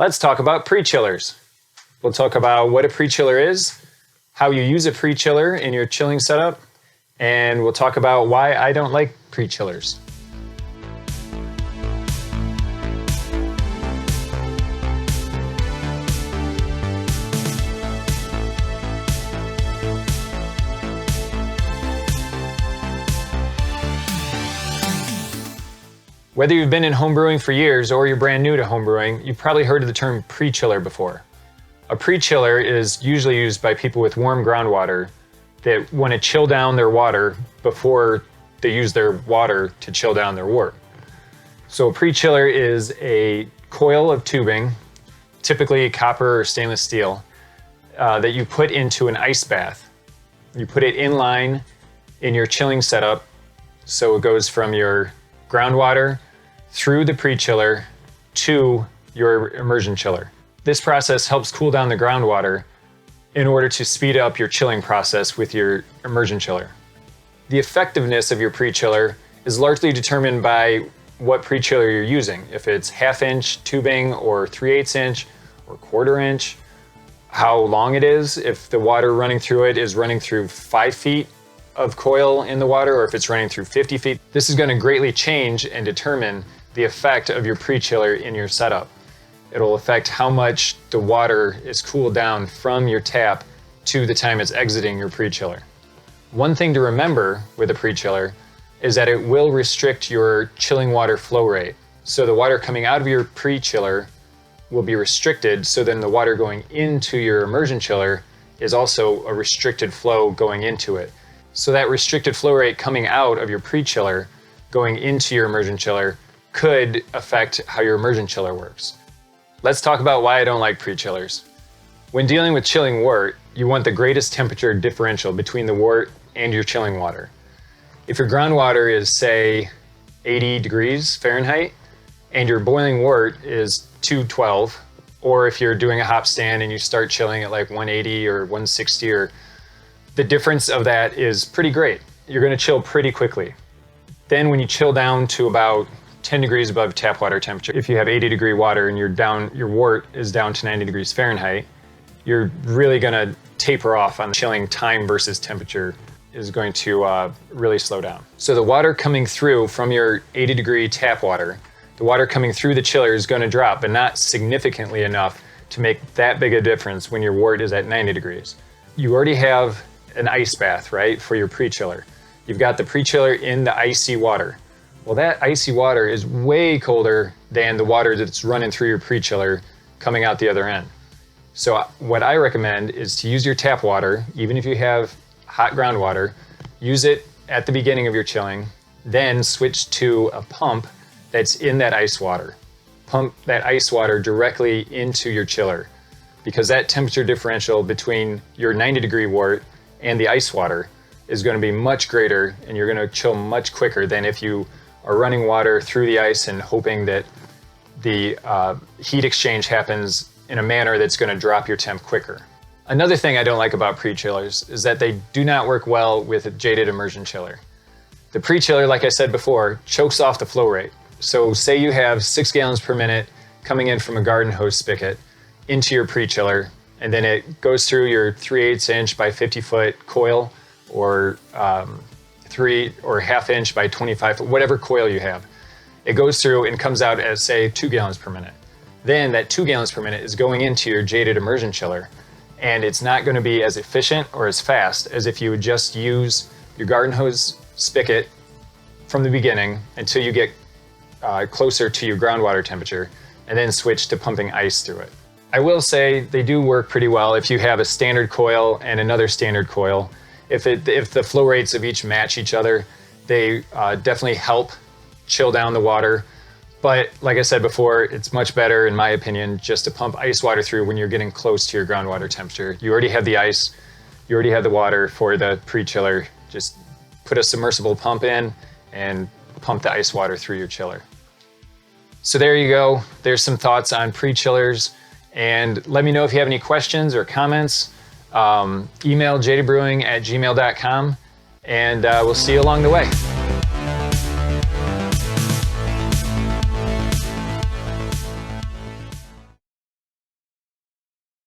Let's talk about pre-chillers. We'll talk about what a pre-chiller is, how you use a pre-chiller in your chilling setup, and we'll talk about why I don't like pre-chillers. Whether you've been in homebrewing for years or you're brand new to homebrewing, you've probably heard of the term pre-chiller before. A pre-chiller is usually used by people with warm groundwater that want to chill down their water before they use their water to chill down their wort. So a pre-chiller is a coil of tubing, typically copper or stainless steel, that you put into an ice bath. You put it in line in your chilling setup, so it goes from your groundwater through the pre-chiller to your immersion chiller. This process helps cool down the groundwater in order to speed up your chilling process with your immersion chiller. The effectiveness of your pre-chiller is largely determined by what pre-chiller you're using. If it's 1/2 inch tubing or 3/8 inch or 1/4 inch, how long it is, if the water running through it is running through 5 feet of coil in the water or if it's running through 50 feet. This is going to greatly change and determine the effect of your pre-chiller in your setup. It'll affect how much the water is cooled down from your tap to the time it's exiting your pre-chiller. One thing to remember with a pre-chiller is that it will restrict your chilling water flow rate. So the water coming out of your pre-chiller will be restricted, so then the water going into your immersion chiller is also a restricted flow going into it. So that restricted flow rate coming out of your pre-chiller going into your immersion chiller could affect how your immersion chiller works. Let's talk about why I don't like pre-chillers. When dealing with chilling wort, you want the greatest temperature differential between the wort and your chilling water. If your groundwater is, say, 80 degrees Fahrenheit and your boiling wort is 212, or if you're doing a hop stand and you start chilling at like 180 or 160, or the difference of that is pretty great. You're going to chill pretty quickly. Then when you chill down to about 10 degrees above tap water temperature, if you have 80 degree water and your wort is down to 90 degrees Fahrenheit, you're really going to taper off on chilling. Time versus temperature is going to really slow down. So the water coming through from your 80 degree tap water, the water coming through the chiller is going to drop, but not significantly enough to make that big a difference when your wort is at 90 degrees. You already have an ice bath, right, for your pre-chiller. You've got the pre-chiller in the icy water. Well, that icy water is way colder than the water that's running through your pre-chiller coming out the other end. So what I recommend is to use your tap water, even if you have hot groundwater, use it at the beginning of your chilling, then switch to a pump that's in that ice water. Pump that ice water directly into your chiller, because that temperature differential between your 90 degree wort and the ice water is going to be much greater, and you're going to chill much quicker than if you are running water through the ice and hoping that the heat exchange happens in a manner that's going to drop your temp quicker. Another thing I don't like about pre-chillers is that they do not work well with a JaDeD immersion chiller. The pre-chiller, like I said before, chokes off the flow rate. So say you have 6 gallons per minute coming in from a garden hose spigot into your pre-chiller, and then it goes through your 3/8 inch by 50 foot coil, or 3 or 1/2 inch by 25 foot, whatever coil you have. It goes through and comes out as, say, 2 gallons per minute. Then that 2 gallons per minute is going into your JaDeD immersion chiller, and it's not going to be as efficient or as fast as if you would just use your garden hose spigot from the beginning until you get closer to your groundwater temperature, and then switch to pumping ice through it. I will say they do work pretty well if you have a standard coil and another standard coil. If the flow rates of each match each other, they definitely help chill down the water. But like I said before, it's much better, in my opinion, just to pump ice water through when you're getting close to your groundwater temperature. You already have the ice, you already have the water for the pre-chiller. Just put a submersible pump in and pump the ice water through your chiller. So there you go. There's some thoughts on pre-chillers. And let me know if you have any questions or comments. Email jadedbrewing@gmail.com, and we'll see you along the way.